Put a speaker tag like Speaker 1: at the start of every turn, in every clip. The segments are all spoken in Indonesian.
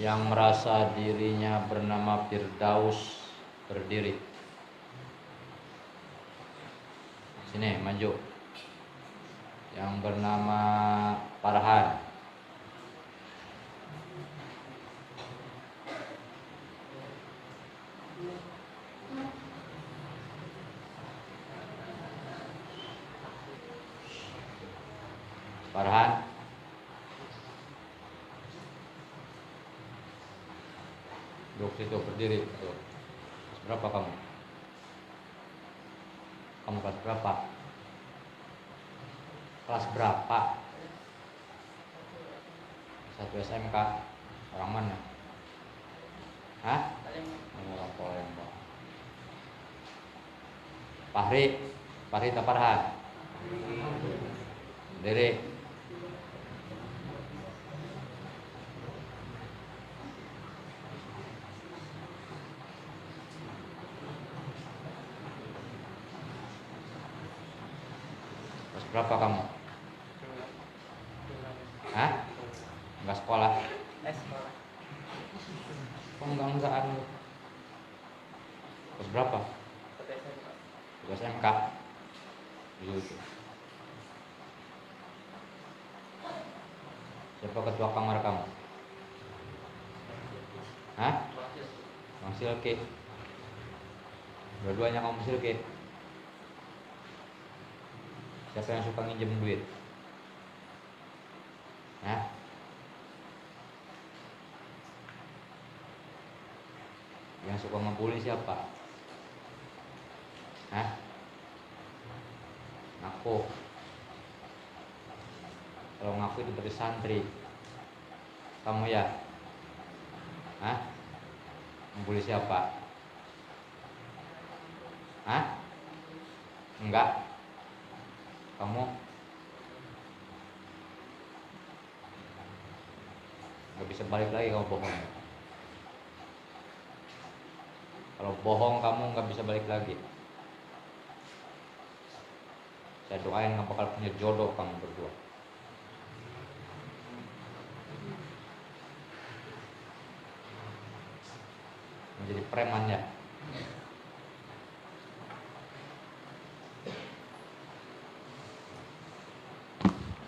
Speaker 1: yang merasa dirinya bernama Firdaus berdiri. Sini, maju. Yang bernama Farhan. Farhan. Duduk situ, berdiri. Tuh. Berapa kamu? Kamu kelas berapa? Kelas berapa? Satu SMK. Orang mana? Hah? Orang Palembang. Fahri atau Farhan? Berdiri. Kelas berapa kamu? Hah? Enggak sekolah?
Speaker 2: Sekolah.
Speaker 1: Kok enggak-enggakan lu? Kelas berapa? Kelas SMK. Gitu. Siapa ketua kamar kamu? Hah? Bang Silki. Dua-duanya kamu Silki. Siapa yang suka nginjem duit? Hah? Yang suka ngebully siapa? Hah? Ngaku. Kalau ngaku itu berarti santri. Kamu ya? Hah? Ngebully siapa? Hah? Enggak. Kamu? Gak bisa balik lagi kamu bohong. Kalau bohong kamu gak bisa balik lagi. Saya doain gak bakal punya jodoh kamu berdua. Menjadi preman ya.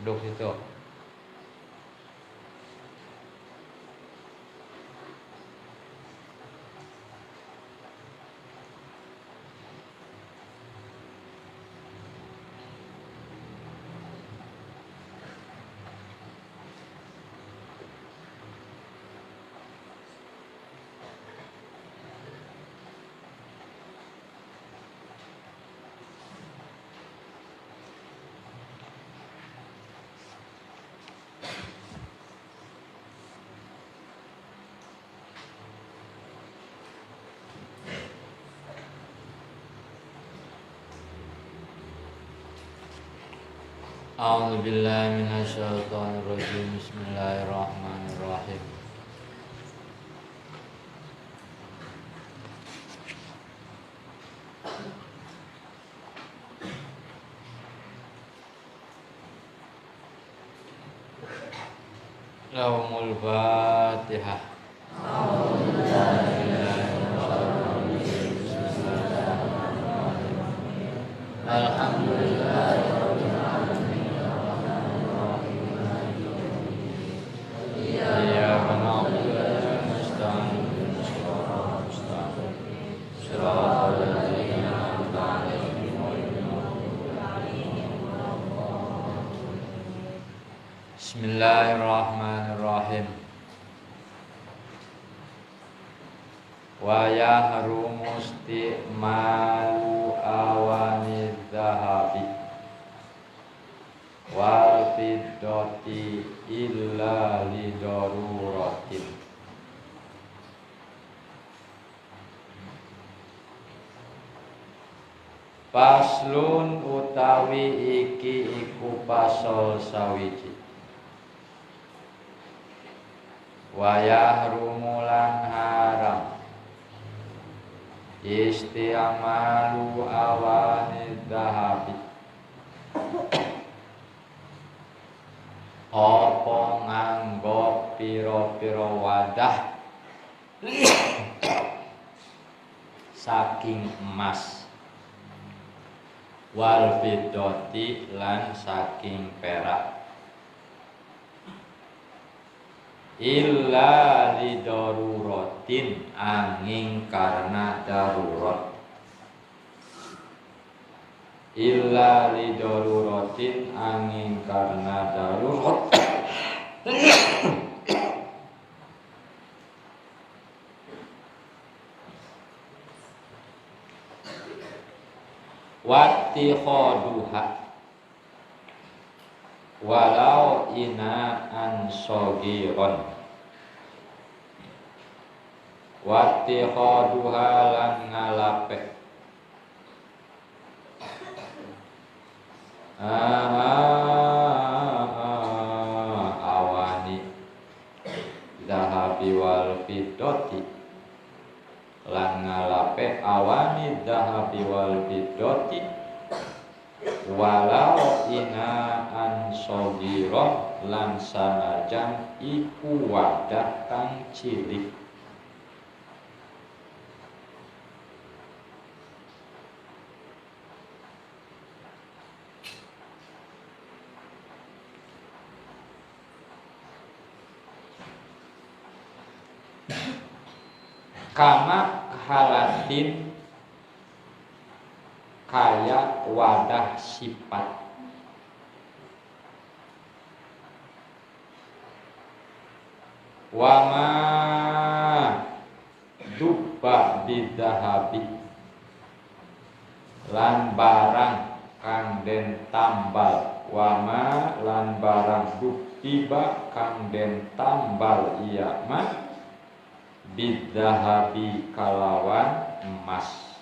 Speaker 1: Duduk situ. A'udzubillahi minasyaitonirrajim. Bismillahirrahmanirrahim. Lahumul Fatihah. Alhamdulillah. Bismillahirrahmanirrahim. Wa yahrumu isti'malu awani dhahabi wal fiddati illa lidaruratin. Faslun utawi iki iku pasal sawiji. Wa yahrumu lan haram isti'malu awani dhahabi apa nganggo pira-pira wadah saking emas wal fiddati lan saking perak illa lidaruratin angin karena darurat illa lidaruratin angin karena darurat wati khoduha walau inaan sogiron wati khoduha lan ngalape awani dahabi wal fiddati lan ngalape awani dahabi wal fiddati walau inaan sogiron lan sanajan iku wadah kang cilik kama halatin kaya wadah sifat wama dubba bidahabi lan barang kang den tambal wama lan barang dubtiba kang den tambal iya mah bidahabi kalawan emas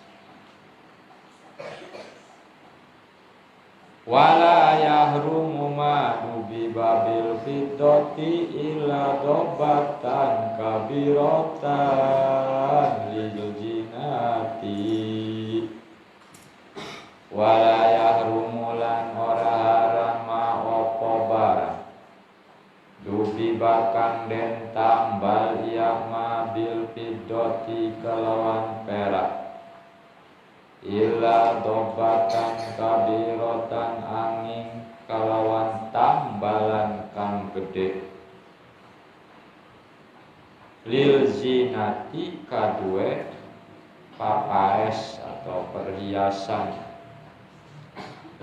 Speaker 1: wala yahrumu ma nubi babil fiddati illa dobatan kabiratan lil jinati wala yahrumu lan ora haram ma opo barang dubi bakang den tambal iya ma bil fiddati kalawan perak illa dobatan kabirotan angin kalawan tambalan kang gede lil zinati kadue papaes atau perhiasan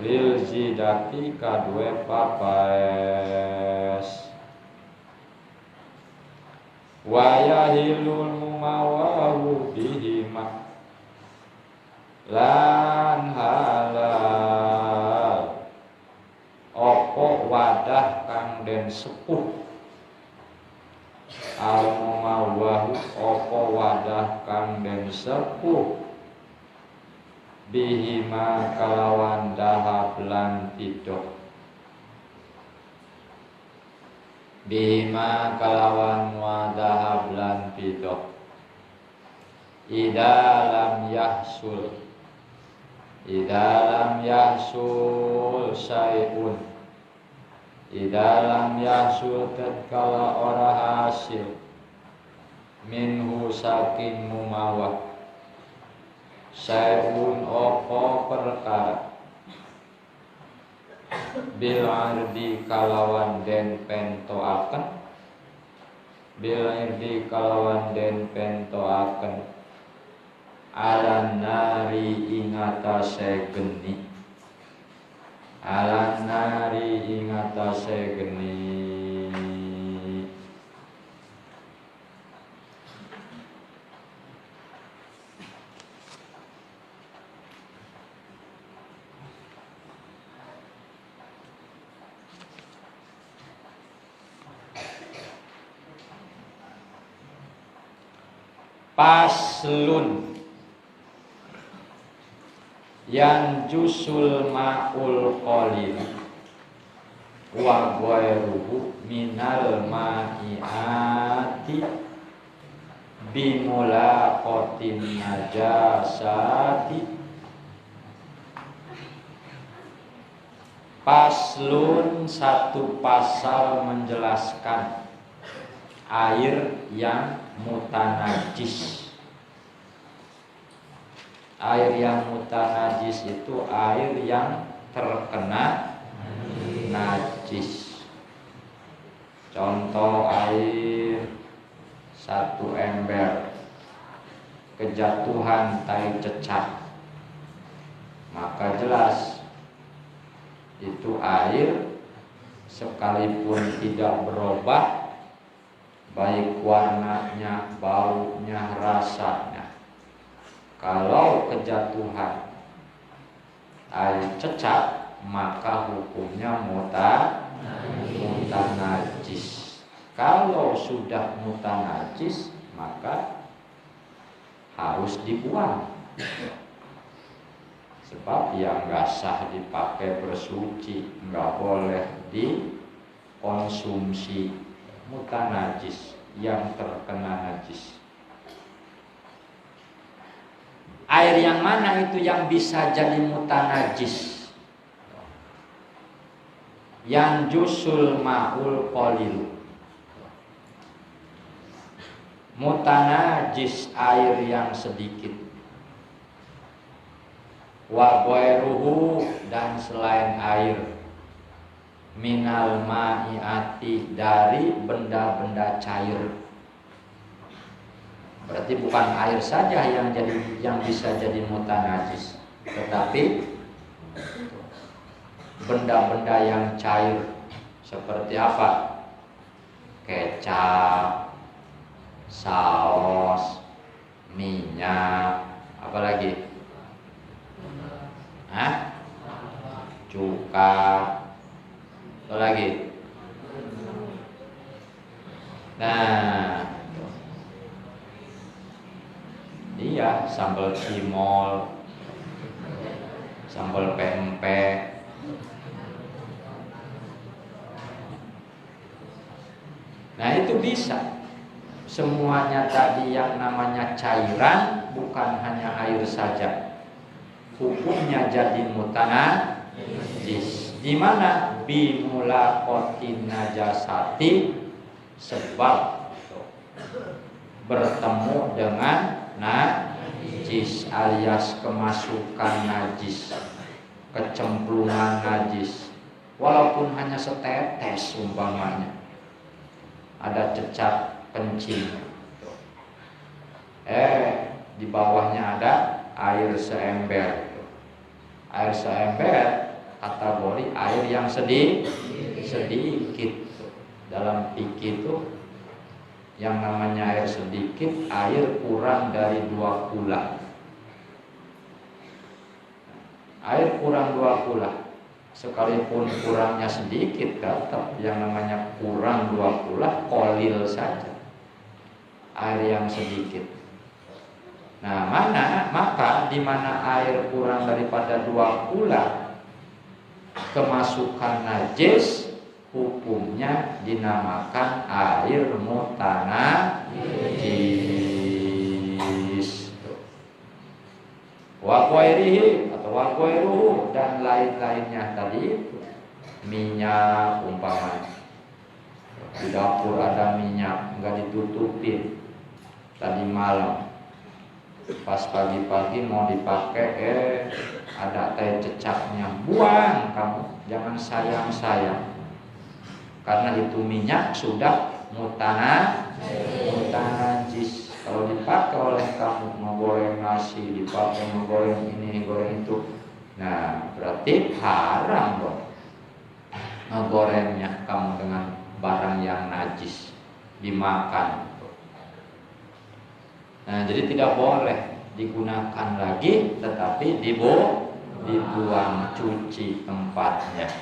Speaker 1: lil zinati kadue papaes wayahilul mumawahu bihima lan halal opo wadah kang den sepuh al mumawahu opo wadah kang den sepuh bihima kalawan dahab lan fiddah bima kalawan wadahab lan fiddah ida lam yahsul syai'un ida lam yahsul tatkala ora hasil minhu saking mumawah syai'un opo perkara bil ardi kalawan den pentoaken bil ardi kalawan den pentoaken alan nari ingatase geni alan nari ingatase geni paslun yang jusul ma'ul qalil wa ghairuhu minal ma'iati bimulaqatin najasati Paslun, satu pasal menjelaskan air yang mutanajis. Air yang mutanajis itu air yang terkena najis. Contoh air satu ember kejatuhan tai cecak, maka jelas itu air sekalipun tidak berubah, baik warnanya, baunya, rasanya, kalau kejatuhan air cecak, maka hukumnya mutanajis. Kalau sudah mutanajis, maka harus dibuang. Sebab yang nggak sah dipakai bersuci, nggak boleh dikonsumsi, mutanajis, yang terkena najis. Air yang mana itu yang bisa jadi mutanajis? Yang jusul ma'ul qalilu. Mutanajis air yang sedikit. Wa ghairuhu, dan selain air, minal ma'iati, dari benda-benda cair. Berarti bukan air saja yang bisa jadi mutanajis, tetapi benda-benda yang cair. Seperti apa? Kecap, saus, minyak, apalagi? Cuka, apa lagi? Nah, iya, sambal cimol, sambal pempek. Nah, itu bisa. Semuanya tadi yang namanya cairan, bukan hanya air saja, hukumnya jadi mutanajis. Di mana? Bimulaqatin najasati, sebab bertemu dengan najis, alias kemasukan najis, kecemplungan najis, walaupun hanya setetes umpamanya, ada cecak kencing, di bawahnya ada air seember. Air seember kategori air yang sedikit. Dalam fikih itu yang namanya air sedikit, air kurang dari 2 kula. Air kurang 2 kula, sekalipun kurangnya sedikit, tetap yang namanya kurang 2 kula, kolil saja, air yang sedikit. Nah, maka di mana air kurang daripada 2 kula kemasukan najis, hukumnya dinamakan air mutanajis. Wa ghairihi atau wa ghairuhu, dan lain-lainnya tadi, minyak umpamanya. Di dapur ada minyak, enggak ditutupin tadi malam, pas pagi-pagi mau dipakai, ada teh cecaknya, buang kamu, jangan sayang-sayang, karena itu minyak sudah mutanajis. Kalau dipakai oleh kamu menggoreng nasi, dipakai menggoreng ini, goreng itu, nah berarti haram dong menggorengnya kamu dengan barang yang najis, dimakan. Nah, jadi tidak boleh digunakan lagi, tetapi dibuang, cuci tempatnya.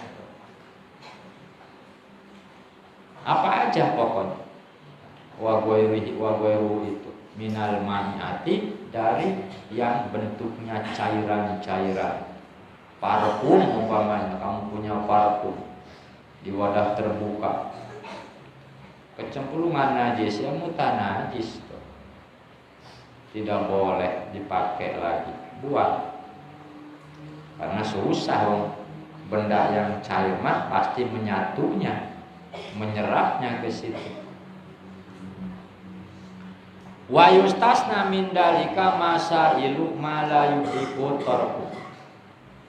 Speaker 1: Apa aja pokoknya. Wa ghairuhu itu minal maniati, dari yang bentuknya cairan-cairan. Parfum umpamanya, kamu punya parfum di wadah terbuka, kecemplungan najis, ya mutanajis, tidak boleh dipakai lagi, buang. Karena susah benda yang cair mah pasti menyatunya, menyerapnya ke situ. Wa yustasna min dalika masailu ma la yudiku tarku.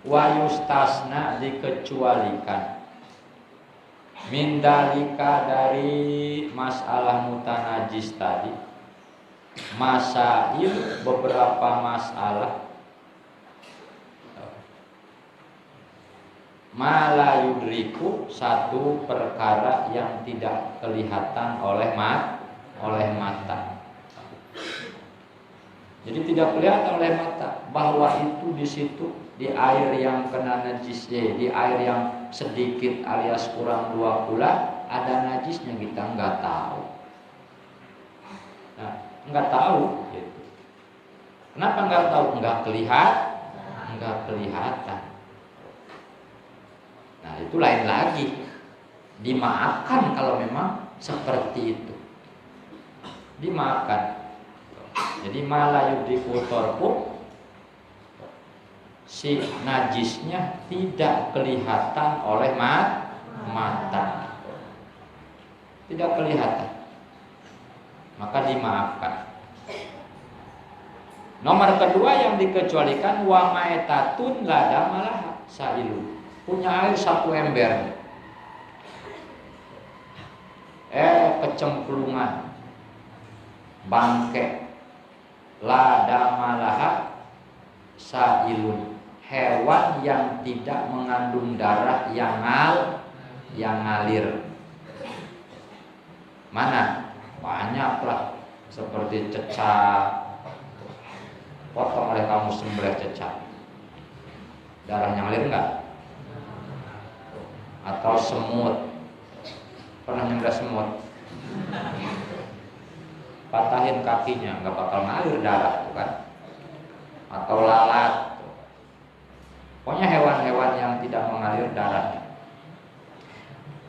Speaker 1: Wa yustasna dikecualikan min dalika dari masalah mutanajis tadi. Masail beberapa masalah mala yudriku, satu perkara yang tidak kelihatan oleh mata. Jadi tidak kelihatan oleh mata bahwa itu di situ di air yang kena najis, di air yang sedikit alias kurang 2 kula ada najisnya, kita nggak tahu. Nah, nggak tahu gitu. Kenapa nggak tahu? Nggak kelihatan. Nah, itu lain lagi. Dimaafkan kalau memang seperti itu. Dimaafkan. Jadi malah yudikutorku, si najisnya tidak kelihatan oleh mata. Tidak kelihatan. Maka dimaafkan. Nomor kedua yang dikecualikan wa maetatun lada malah sailu. Punya air 1 ember, kecemplungan bangke, lada malaha sailun, hewan yang tidak mengandung darah yang ngalir. Mana? Banyaklah, seperti cecak, potong oleh kamu sembelih cecak, darahnya ngalir enggak? Atau semut, pernah nyembelih semut, patahin kakinya, nggak bakal ngalir darah tuh kan? Atau lalat, pokoknya hewan-hewan yang tidak mengalir darahnya.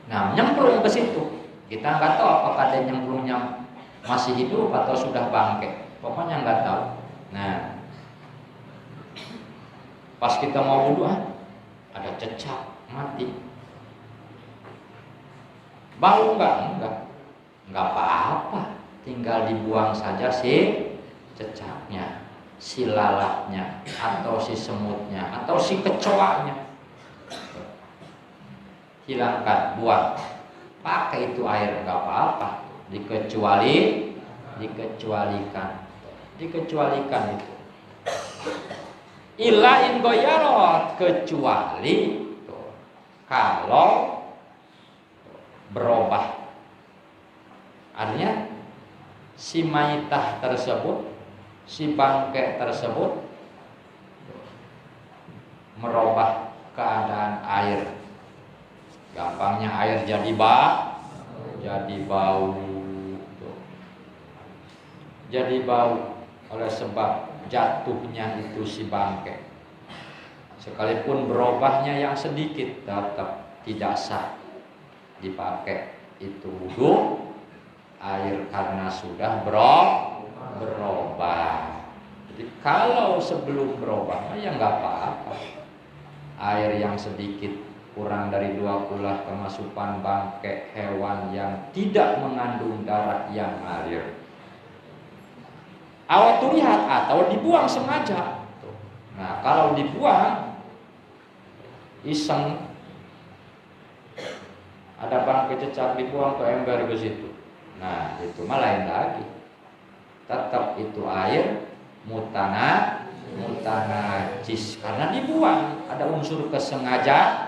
Speaker 1: Nah, nyemplung ke situ, kita nggak tahu apakah dia nyemplungnya masih hidup atau sudah bangke, pokoknya nggak tahu. Nah, pas kita mau wudu, ada cecak mati. Bau enggak apa-apa, tinggal dibuang saja si cecaknya, si lalatnya, atau si semutnya, atau si kecoanya. Hilangkan, buang, pakai itu air, enggak apa-apa. Dikecualikan itu. Illa in goyarot, kecuali kalau berubah. Artinya si maitah tersebut, si bangkai tersebut merubah keadaan air. Gampangnya air jadi bau. Jadi bau oleh sebab jatuhnya itu si bangkai. Sekalipun berubahnya yang sedikit tetap tidak sah dipakai itu wudu air karena sudah berubah. Jadi kalau sebelum berubah ya nggak apa-apa. Air yang sedikit kurang dari 2 kula kemasukan bangkai hewan yang tidak mengandung darah yang ngalir. Awat lihat atau dibuang sengaja. Nah, kalau dibuang iseng, ada bangkai cecak dibuang ke ember ke situ. Nah, itu mah lain lagi. Tetap itu air mutanajis karena dibuang, ada unsur kesengajaan.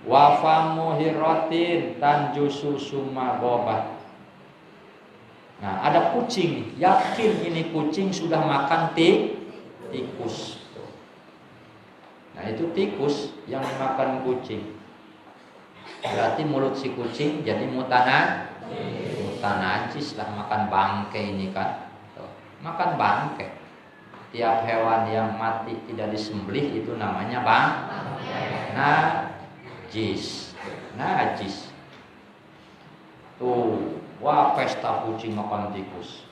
Speaker 1: Wa famu hiratin tanjusu summa gobat. Nah, ada kucing, yakin ini kucing sudah makan tikus. Nah, itu tikus yang makan kucing. Berarti mulut si kucing jadi mutanajis lah, makan bangkai ini kan. Makan bangkai. Tiap hewan yang mati tidak disembelih itu namanya najis. Tuh, wah pesta kucing makan tikus.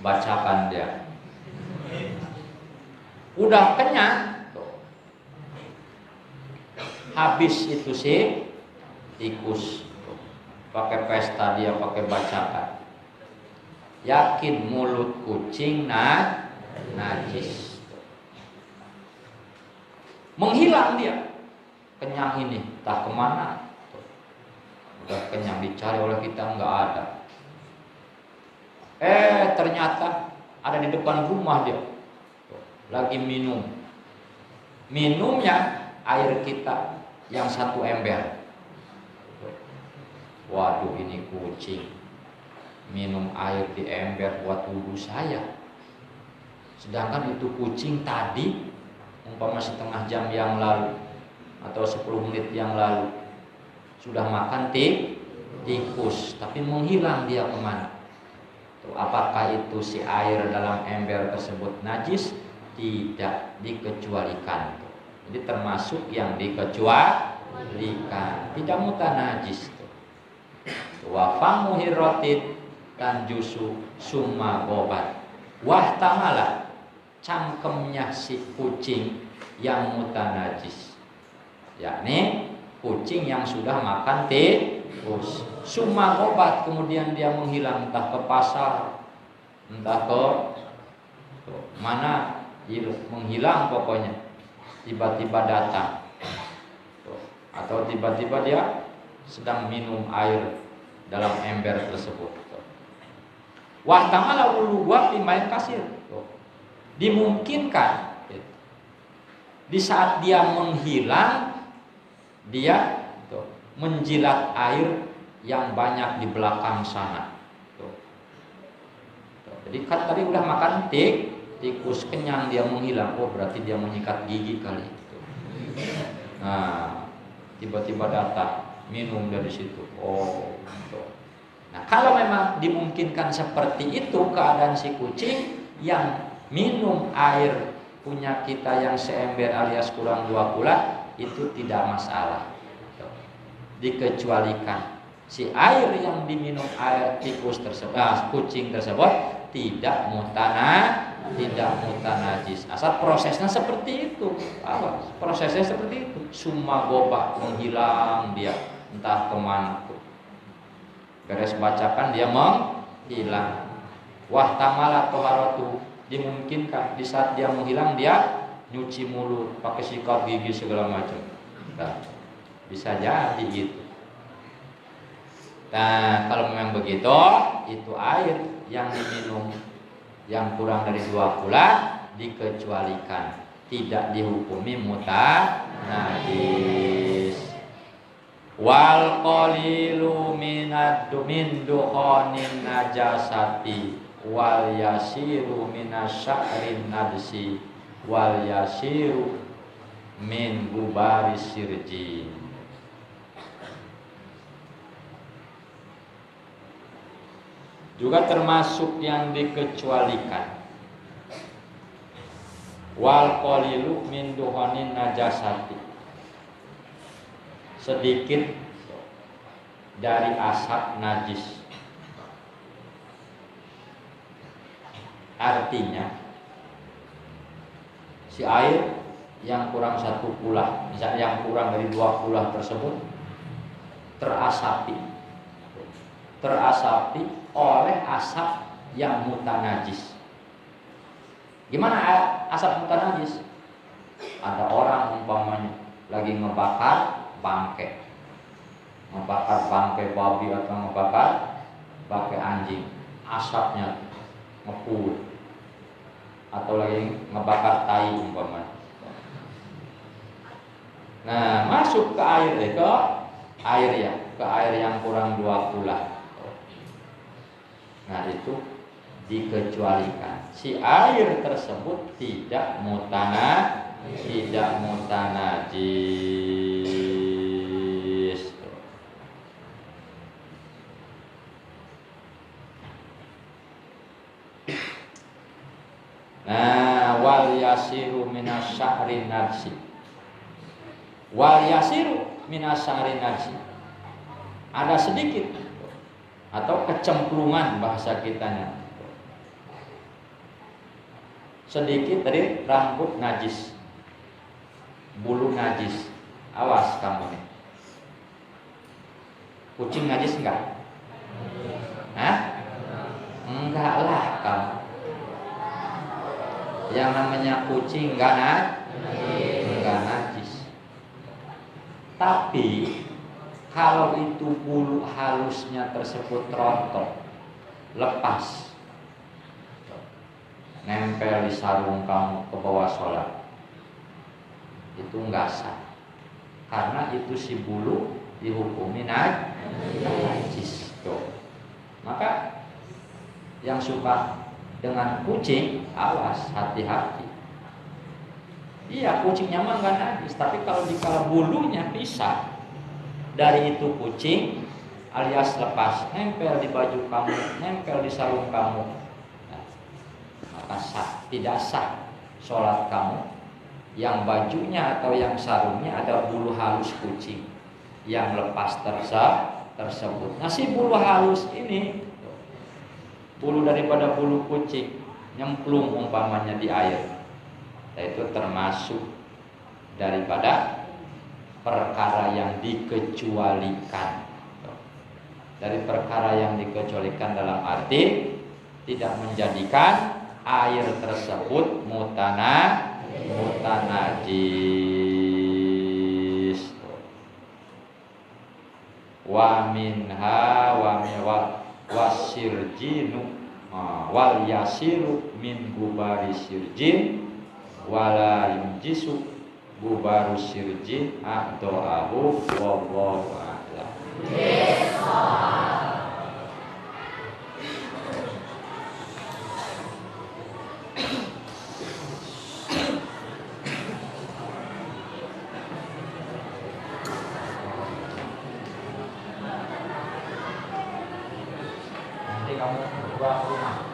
Speaker 1: Bacakan dia. Udah kenyang, habis itu si tikus, pakai pesta dia, pakai bacakan. Yakin mulut kucing najis. Menghilang dia. Kenyang ini, entah kemana. Udah kenyang, dicari oleh kita, nggak ada. Ternyata ada di depan rumah dia. Lagi minum. Minumnya air kita yang 1 ember. Waduh, ini kucing minum air di ember buat wudhu saya. Sedangkan itu kucing tadi umpama setengah jam yang lalu atau 10 menit yang lalu sudah makan tikus, tapi menghilang dia kemana? Apakah itu si air dalam ember tersebut najis? Tidak dikecualikan. Jadi termasuk yang dikecualikan, tidak mutanajis. Wa famu hirrotin dan jusu summa gobat. Wah tamala, cangkemnya si kucing yang mutanajis, yakni kucing yang sudah makan tikus. Summa gobat, kemudian dia menghilang, entah ke pasar, entah ke mana, menghilang pokoknya. Tiba-tiba datang, atau tiba-tiba dia sedang minum air dalam ember tersebut. Wah tamala uluwa pimain kasir. Dimungkinkan di saat dia menghilang, dia menjilat air yang banyak di belakang sana. Jadi kan tadi udah makan tikus, kenyang, dia menghilang. Oh berarti dia menyikat gigi kali. Nah tiba-tiba datang, minum dari situ. Oh. Nah kalau memang dimungkinkan seperti itu keadaan si kucing yang minum air punya kita yang seember alias kurang 2 bulan, itu tidak masalah. Dikecualikan si air yang diminum air tikus tersebut, kucing tersebut tidak mutanajis. Asal prosesnya seperti itu. Prosesnya seperti itu. Summa goba, menghilang dia entah kemana. Beres bacakan dia menghilang. Wah tamala toharatu, dimungkinkan di saat dia menghilang dia nyuci mulut, pakai sikat gigi segala macam. Nah, bisa jadi gitu. Nah kalau memang begitu, itu air yang diminum yang kurang dari 2 bulan dikecualikan, tidak dihukumi mutanajis. Wal qalilu min dukhanin najasati wal yasiru minasya'rin najsi wal yasiru min gubaris sirji. Juga termasuk yang dikecualikan. Wal qalilu min dukhanin najasati, sedikit dari asap najis. Artinya si air yang kurang 1 kulah, misalnya yang kurang dari 2 kulah tersebut terasapi oleh asap yang mutanajis. Gimana asap mutanajis? Ada orang umpamanya lagi ngebakar bangkai babi atau ngebakar bangkai anjing, asapnya ngepul, atau lagi ngebakar tai umpamanya. Nah masuk ke air ke air yang kurang 2 kulah. Nah itu dikecualikan. Si air tersebut tidak mutanajis. Nah wal yasiru minasya'ri najsi. Wal yasiru minasya'ri najsi. Ada sedikit atau kecemplungan bahasa kitanya. Sedikit tadi rambut najis, bulu najis, awas kamu nih. Kucing najis enggak? Hah? Enggak lah kamu. Yang namanya kucing enggak najis. Tapi kalau itu bulu halusnya tersebut rontok, lepas, nempel di sarung kamu ke bawah sholat, itu enggak sah. Karena itu si bulu dihukumi najis. Maka yang suka dengan kucing, awas, hati-hati. Iya, kucingnya mah enggak najis, tapi kalau dikala bulunya pisah dari itu kucing alias lepas, nempel di baju kamu, nempel di sarung kamu, nah, maka sah, tidak sah sholat kamu yang bajunya atau yang sarungnya ada bulu halus kucing yang lepas tersebut. Nah, si bulu halus ini, bulu daripada bulu kucing nyemplung umpamanya di air, nah, itu termasuk daripada perkara yang dikecualikan. Dari perkara yang dikecualikan dalam arti tidak menjadikan air tersebut mutanajis. Wa minha wasirjinu wal yasiru min gubari sirjin wala yunjisu gubaru sirjin a'do'ahu wallahu a'lam. Nanti kamu buat rumah